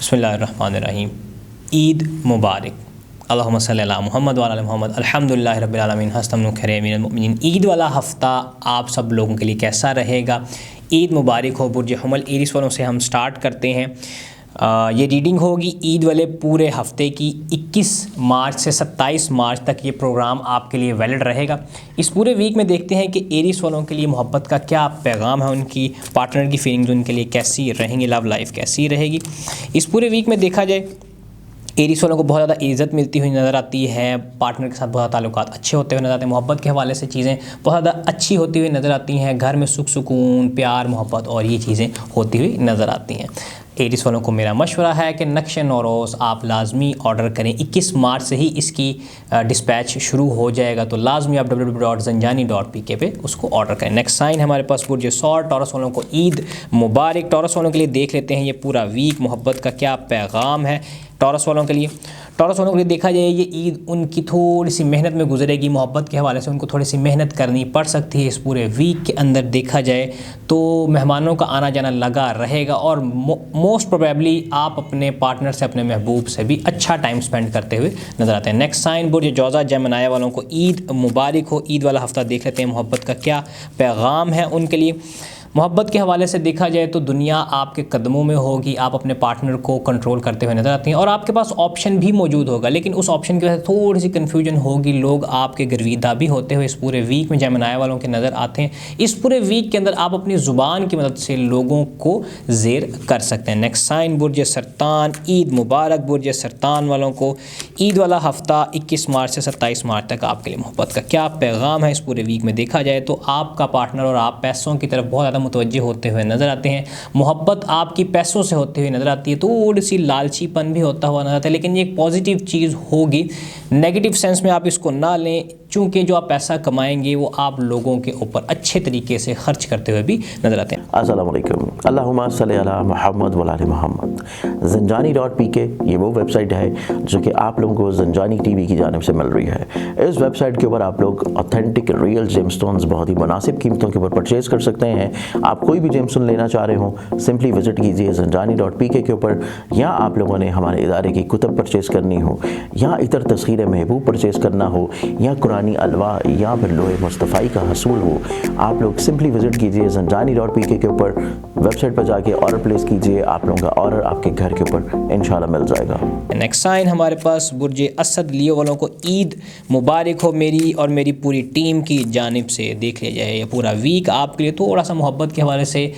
بسم اللہ الرحمن الرحیم. عید مبارک. اللہم صلی علی محمد وعلی محمد. الحمدللہ رب العالمین. حسن خیر من المؤمنین. عید والا ہفتہ آپ سب لوگوں کے لیے کیسا رہے گا؟ عید مبارک ہو. برج حمل ایریس والوں سے ہم سٹارٹ کرتے ہیں. یہ ریڈنگ ہوگی عید والے پورے ہفتے کی. 21 مارچ سے 27 مارچ تک یہ پروگرام آپ کے لیے ویلڈ رہے گا. اس پورے ویک میں دیکھتے ہیں کہ ایریس والوں کے لیے محبت کا کیا پیغام ہے، ان کی پارٹنر کی فیلنگز ان کے لیے کیسی رہیں گی، لو لائف کیسی رہے گی. اس پورے ویک میں دیکھا جائے ایریس والوں کو بہت زیادہ عزت ملتی ہوئی نظر آتی ہے، پارٹنر کے ساتھ بہت زیادہ تعلقات اچھے ہوتے ہوئے نظر آتے ہیں، محبت کے حوالے سے چیزیں بہت زیادہ اچھی ہوتی ہوئی نظر آتی ہیں، گھر میں سکون پیار محبت اور یہ چیزیں ہوتی ہوئی نظر آتی ہیں. ایریس والوں کو میرا مشورہ ہے کہ نقش نوروز آپ لازمی آرڈر کریں. 21 مارچ سے ہی اس کی ڈسپیچ شروع ہو جائے گا، تو لازمی آپ www.zanjani.pk پہ اس کو آرڈر کریں. نیکسٹ سائن ہمارے پاس برج ثور. ٹورس والوں کو عید مبارک. ٹورس والوں کے لیے دیکھ لیتے ہیں یہ پورا ویک محبت کا کیا پیغام ہے ٹورس والوں کے لیے. ٹورس والوں کے لیے دیکھا جائے یہ عید ان کی تھوڑی سی محنت میں گزرے گی. محبت کے حوالے سے ان کو تھوڑی سی محنت کرنی پڑ سکتی ہے. اس پورے ویک کے اندر دیکھا جائے تو مہمانوں کا آنا جانا لگا رہے گا، اور موسٹ پروبیبلی آپ اپنے پارٹنر سے اپنے محبوب سے بھی اچھا ٹائم سپینڈ کرتے ہوئے نظر آتے ہیں. نیکسٹ سائن برج جوزا. جیمنائی والوں کو عید مبارک ہو. عید والا ہفتہ دیکھ لیتے ہیں محبت کا کیا پیغام ہے ان کے لیے. محبت کے حوالے سے دیکھا جائے تو دنیا آپ کے قدموں میں ہوگی، آپ اپنے پارٹنر کو کنٹرول کرتے ہوئے نظر آتے ہیں، اور آپ کے پاس آپشن بھی موجود ہوگا، لیکن اس آپشن کی وجہ سے تھوڑی سی کنفیوژن ہوگی. لوگ آپ کے گرویدہ بھی ہوتے ہوئے اس پورے ویک میں جیمنائی والوں کے نظر آتے ہیں. اس پورے ویک کے اندر آپ اپنی زبان کی مدد سے لوگوں کو زیر کر سکتے ہیں. نیکسٹ سائن برج سرطان. عید مبارک. برج سرطان والوں کو عید والا ہفتہ 21 مارچ سے 27 مارچ تک آپ کے لیے محبت کا کیا پیغام ہے. اس پورے ویک میں دیکھا جائے تو آپ کا پارٹنر اور آپ پیسوں کی طرف بہت زیادہ متوجہ ہوتے ہوئے نظر آتے ہیں. محبت آپ کی پیسوں سے ہوتے ہوئے نظر آتی ہے، تھوڑی سی لالچی پن بھی ہوتا ہوا نظر آتا ہے، لیکن یہ ایک پازیٹیو چیز ہوگی. نیگیٹو سینس میں آپ اس کو نہ لیں، چونکہ جو آپ پیسہ کمائیں گے وہ آپ لوگوں کے اوپر اچھے طریقے سے خرچ کرتے ہوئے بھی نظر آتے ہیں. السلام علیکم. اللہم صلی علی محمد وعلی محمد. zanjani.pk یہ وہ ویب سائٹ ہے جو کہ آپ لوگوں کو زنجانی ٹی وی کی جانب سے مل رہی ہے. اس ویب سائٹ کے اوپر آپ لوگ اوتھینٹک ریئل جیم سٹونز بہت ہی مناسب قیمتوں کے اوپر پرچیز کر سکتے ہیں. آپ کوئی بھی جیم سٹون لینا چاہ رہے ہوں سمپلی وزٹ کیجیے zanjani.pk کے اوپر. یا آپ لوگوں نے ہمارے ادارے کی کتب پرچیز کرنی ہو، یا عطر تسخیر محبوب پرچیز کرنا ہو، یا قرآنی الوا، یا پھر لوح مصطفی کا حصول ہو، آپ لوگ سمپلی وزٹ کیجیے zanjani.pk کے اوپر. ویب سائٹ پر جا کے آرڈر پلیس کیجیے، آپ لوگوں کا آرڈر آپ کے گھر کے اوپر انشاءاللہ مل جائے گا. نیکسٹ سائن ہمارے پاس برج اسد. لیو والوں کو عید مبارک ہو میری اور میری پوری ٹیم کی جانب سے. دیکھ لیا جائے یہ پورا ویک آپ کے لیے تھوڑا سا محبت کے حوالے سے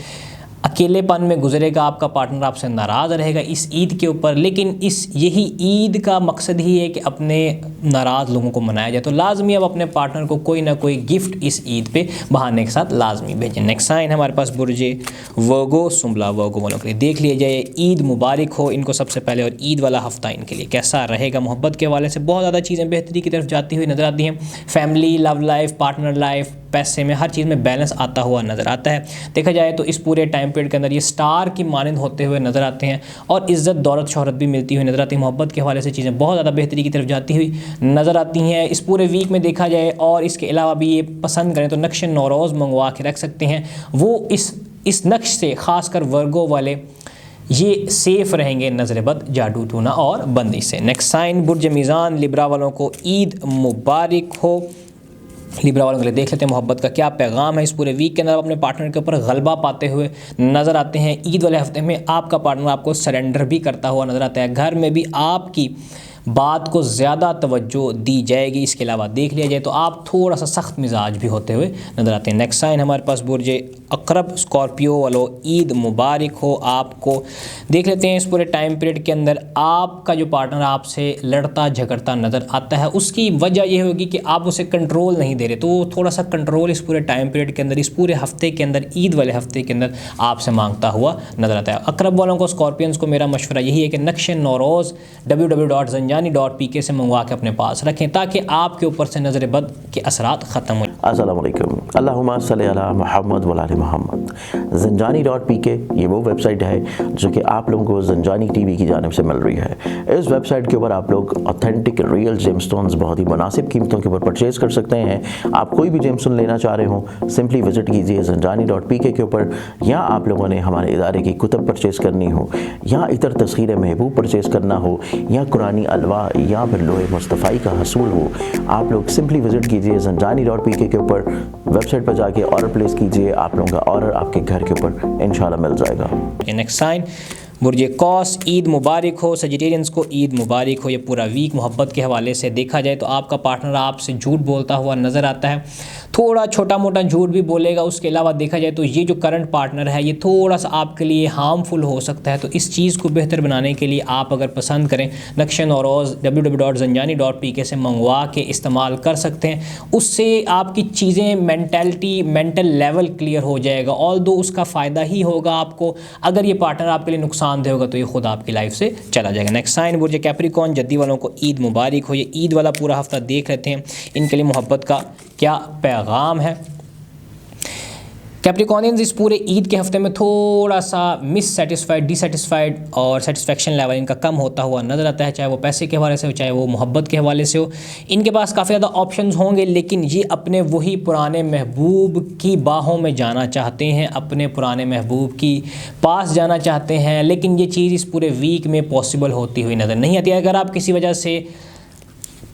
اکیلے پن میں گزرے گا. آپ کا پارٹنر آپ سے ناراض رہے گا اس عید کے اوپر، لیکن یہی عید کا مقصد ہی ہے کہ اپنے ناراض لوگوں کو منایا جائے، تو لازمی اب اپنے پارٹنر کو کوئی نہ کوئی گفٹ اس عید پہ بہانے کے ساتھ لازمی بھیجیں. نیکسٹ سائن ہمارے پاس برج ورگو. سنبلا ورگو والوں کے لیے دیکھ لیا جائے عید مبارک ہو ان کو سب سے پہلے، اور عید والا ہفتہ ان کے لیے کیسا رہے گا. محبت کے حوالے سے بہت زیادہ چیزیں بہتری کی طرف جاتی ہوئی نظر آتی ہیں. فیملی، لو لائف، پارٹنر لائف، پیسے میں ہر چیز میں بیلنس آتا ہوا نظر آتا ہے. دیکھا جائے تو اس پورے ٹائم پیریڈ کے اندر یہ سٹار کی مانند ہوتے ہوئے نظر آتے ہیں، اور عزت دولت شہرت بھی ملتی ہوئی نظر آتی ہے. محبت کے حوالے سے چیزیں بہت زیادہ بہتری کی طرف جاتی ہوئی نظر آتی ہیں اس پورے ویک میں دیکھا جائے. اور اس کے علاوہ بھی یہ پسند کریں تو نقش نوروز منگوا کے رکھ سکتے ہیں. وہ اس نقش سے خاص کر ورگو والے یہ سیف رہیں گے نظر بد، جادو ٹونا اور بندی سے. نیکسٹ سائن برج میزان. لبرا والوں کو عید مبارک ہو. لیبرا والوں کے لیے دیکھ لیتے ہیں محبت کا کیا پیغام ہے. اس پورے ویک کے اندر آپ اپنے پارٹنر کے اوپر غلبہ پاتے ہوئے نظر آتے ہیں. عید والے ہفتے میں آپ کا پارٹنر آپ کو سرنڈر بھی کرتا ہوا نظر آتا ہے. گھر میں بھی آپ کی بات کو زیادہ توجہ دی جائے گی. اس کے علاوہ دیکھ لیا جائے تو آپ تھوڑا سا سخت مزاج بھی ہوتے ہوئے نظر آتے ہیں. نیکسٹ سائن ہمارے پاس برج عقرب. اسکارپیو والو عید مبارک ہو آپ کو. دیکھ لیتے ہیں اس پورے ٹائم پیریڈ کے اندر آپ کا جو پارٹنر آپ سے لڑتا جھگڑتا نظر آتا ہے، اس کی وجہ یہ ہوگی کہ آپ اسے کنٹرول نہیں دے رہے، تو تھوڑا سا کنٹرول اس پورے ٹائم پیریڈ کے اندر، اس پورے ہفتے کے اندر، عید والے ہفتے کے اندر آپ سے مانگتا ہوا نظر آتا ہے. عقرب والوں کو، اسکارپینس کو میرا مشورہ یہی ہے کہ نقش نوروز www.zanjani zanjani.pk سے منگوا کے اپنے پاس رکھیں تاکہ آپ کے اوپر سے نظر بد کے اثرات ختم ہو جائیں۔ السلام علیکم، اللہم صلی علی محمد وعلی محمد۔ zanjani.pk یہ وہ ویب سائٹ ہے جو کہ آپ لوگوں کو زنجانی ٹی وی کی جانب سے مل رہی ہے۔ اس ویب سائٹ کے اوپر آپ لوگ اوتھینٹک ریئل جیم سٹونز بہت ہی مناسب قیمتوں کے اوپر پرچیز کر سکتے ہیں۔ آپ کوئی بھی جیم سٹون لینا چاہ رہے ہوں سمپلی وزٹ کیجیے zanjani.pk کے اوپر، یا آپ لوگوں نے ہمارے ادارے کی کتب پرچیز کرنی ہو، یا اتر تصغیر محبوب پرچیز کرنا ہو، یا قرآنی الواح، یا پھر لوح مصطفی کا حصول ہو، آپ لوگ سمپلی وزٹ کیجیے zanjani.pk کے اوپر، ویب سائٹ پر جا کے آرڈر پلیس کیجیے، آپ لوگوں کا آرڈر آپ کے گھر کے اوپر انشاءاللہ مل جائے گا۔ نیکسٹ سائن برج قوس، عید مبارک ہو سیجیٹیرینز کو، عید مبارک ہو۔ یہ پورا ویک محبت کے حوالے سے دیکھا جائے تو آپ کا پارٹنر آپ سے جھوٹ بولتا ہوا نظر آتا ہے، تھوڑا چھوٹا موٹا جھوٹ بھی بولے گا۔ اس کے علاوہ دیکھا جائے تو یہ جو کرنٹ پارٹنر ہے یہ تھوڑا سا آپ کے لیے ہارمفل ہو سکتا ہے، تو اس چیز کو بہتر بنانے کے لیے آپ اگر پسند کریں نقش نوروز www.zanjani.pk سے منگوا کے استعمال کر سکتے ہیں۔ اس سے آپ کی چیزیں مینٹل لیول کلیئر ہو جائے گا، آلدو اس کا فائدہ ہی ہوگا آپ کو۔ اگر یہ پارٹنر آپ کے لیے نقصان دہ ہوگا تو یہ خود آپ کی لائف سے چلا جائے گا۔ نیکسٹ سائن برج کیپریکون، جدی والوں کو عید مبارک ہو۔ یہ عید والا پورا ہفتہ دیکھ لیتے ہیں ان کے لیے محبت کا کیا پیغام ہے۔ کیپریکونینز اس پورے عید کے ہفتے میں تھوڑا سا مس سیٹسفائڈ، ڈی سیٹسفائڈ اور سیٹسفیکشن لیول ان کا کم ہوتا ہوا نظر آتا ہے، چاہے وہ پیسے کے حوالے سے ہو چاہے وہ محبت کے حوالے سے ہو۔ ان کے پاس کافی زیادہ آپشنز ہوں گے لیکن یہ اپنے وہی پرانے محبوب کی باہوں میں جانا چاہتے ہیں، اپنے پرانے محبوب کی پاس جانا چاہتے ہیں، لیکن یہ چیز اس پورے ویک میں پاسبل ہوتی ہوئی نظر نہیں آتی ہے۔ اگر آپ کسی وجہ سے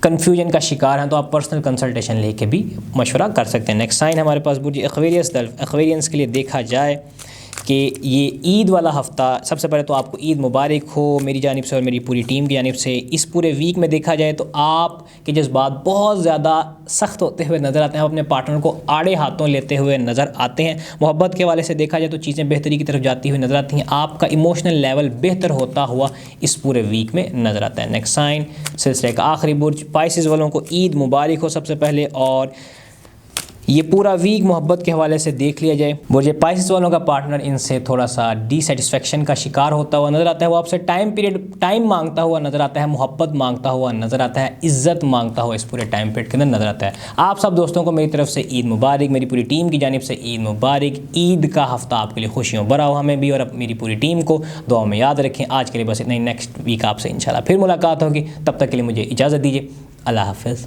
کنفیوژن کا شکار ہیں تو آپ پرسنل کنسلٹیشن لے کے بھی مشورہ کر سکتے ہیں۔ نیکسٹ سائن ہمارے پاس برج ایکویرینس کے لیے دیکھا جائے کہ یہ عید والا ہفتہ، سب سے پہلے تو آپ کو عید مبارک ہو میری جانب سے اور میری پوری ٹیم کی جانب سے۔ اس پورے ویک میں دیکھا جائے تو آپ کے جذبات بہت زیادہ سخت ہوتے ہوئے نظر آتے ہیں، اپنے پارٹنر کو آڑے ہاتھوں لیتے ہوئے نظر آتے ہیں۔ محبت کے حوالے سے دیکھا جائے تو چیزیں بہتری کی طرف جاتی ہوئی نظر آتی ہیں، آپ کا ایموشنل لیول بہتر ہوتا ہوا اس پورے ویک میں نظر آتا ہے۔ نیکسٹ سائن سلسلے کا آخری برج پائسز والوں کو عید مبارک ہو سب سے پہلے، اور یہ پورا ویک محبت کے حوالے سے دیکھ لیا جائے برج پائسز والوں کا پارٹنر ان سے تھوڑا سا ڈی سیٹسفیکشن کا شکار ہوتا ہوا نظر آتا ہے، وہ آپ سے ٹائم مانگتا ہوا نظر آتا ہے، محبت مانگتا ہوا نظر آتا ہے، عزت مانگتا ہوا اس پورے ٹائم پیریڈ کے اندر نظر آتا ہے۔ آپ سب دوستوں کو میری طرف سے عید مبارک، میری پوری ٹیم کی جانب سے عید مبارک۔ عید کا ہفتہ آپ کے لیے خوشیوں بھرا ہو، ہمیں بھی اور میری پوری ٹیم کو دعا میں یاد رکھیں۔ آج کے لیے بس اتنا ہی، نیکسٹ ویک آپ سے انشاءاللہ پھر ملاقات ہوگی، تب تک کے لیے مجھے اجازت دیجیے، اللہ حافظ۔